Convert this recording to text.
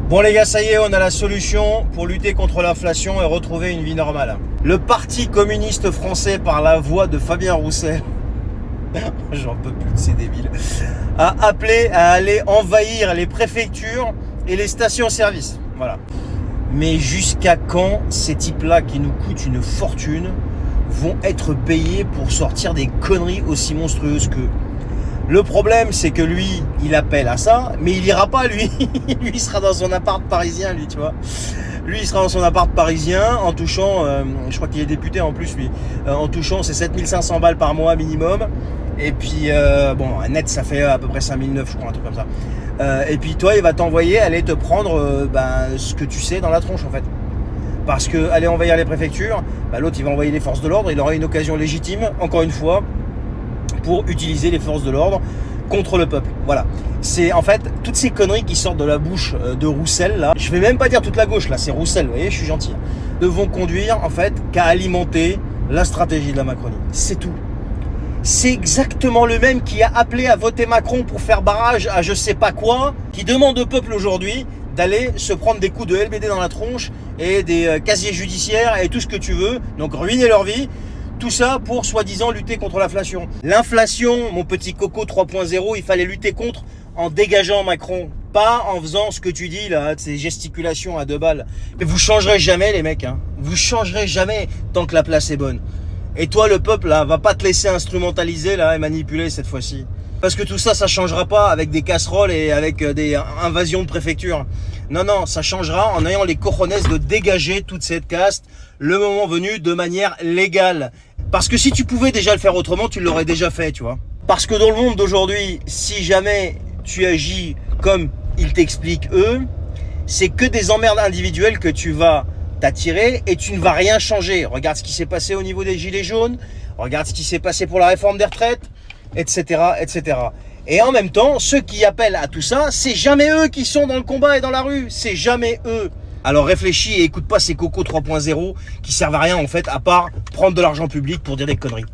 Bon les gars, ça y est, on a la solution pour lutter contre l'inflation et retrouver une vie normale. Le Parti communiste français, par la voix de Fabien Roussel, j'en peux plus de ces débiles, a appelé à aller envahir les préfectures et les stations-service. Voilà. Mais jusqu'à quand ces types-là qui nous coûtent une fortune vont être payés pour sortir des conneries aussi monstrueuses qu'eux? Le problème, c'est que lui, il appelle à ça, mais il ira pas, lui. Lui, il sera dans son appart parisien, lui, tu vois. Lui, il sera dans son appart parisien en touchant, je crois qu'il est député en plus, lui, en touchant ses 7500 balles par mois minimum. Et puis, bon, net, ça fait à peu près 5009, je crois, un truc comme ça. Et puis, toi, il va t'envoyer aller te prendre ce que tu sais dans la tronche, en fait. Parce que aller envahir les préfectures, l'autre, il va envoyer les forces de l'ordre. Il aura une occasion légitime, encore une fois, pour utiliser les forces de l'ordre contre le peuple. Voilà. C'est en fait toutes ces conneries qui sortent de la bouche de Roussel, là. Je vais même pas dire toute la gauche, là, c'est Roussel, vous voyez, je suis gentil. Ne vont conduire, en fait, qu'à alimenter la stratégie de la Macronie. C'est tout. C'est exactement le même qui a appelé à voter Macron pour faire barrage à je sais pas quoi, qui demande au peuple aujourd'hui d'aller se prendre des coups de LBD dans la tronche et des casiers judiciaires et tout ce que tu veux, donc ruiner leur vie. Tout ça pour soi-disant lutter contre l'inflation. L'inflation, mon petit coco 3.0, il fallait lutter contre en dégageant Macron. Pas en faisant ce que tu dis là, ces gesticulations à 2 balles. Mais vous changerez jamais les mecs, hein. Vous changerez jamais tant que la place est bonne. Et toi le peuple là, va pas te laisser instrumentaliser là et manipuler cette fois-ci. Parce que tout ça, ça changera pas avec des casseroles et avec des invasions de préfecture. Non, non, ça changera en ayant les cojones de dégager toute cette caste le moment venu de manière légale. Parce que si tu pouvais déjà le faire autrement, tu l'aurais déjà fait, tu vois. Parce que dans le monde d'aujourd'hui, si jamais tu agis comme ils t'expliquent eux, c'est que des emmerdes individuelles que tu vas t'attirer et tu ne vas rien changer. Regarde ce qui s'est passé au niveau des gilets jaunes, regarde ce qui s'est passé pour la réforme des retraites, etc., etc. Et en même temps, ceux qui appellent à tout ça, c'est jamais eux qui sont dans le combat et dans la rue, c'est jamais eux. Alors réfléchis et écoute pas ces cocos 3.0 qui servent à rien en fait, à part prendre de l'argent public pour dire des conneries.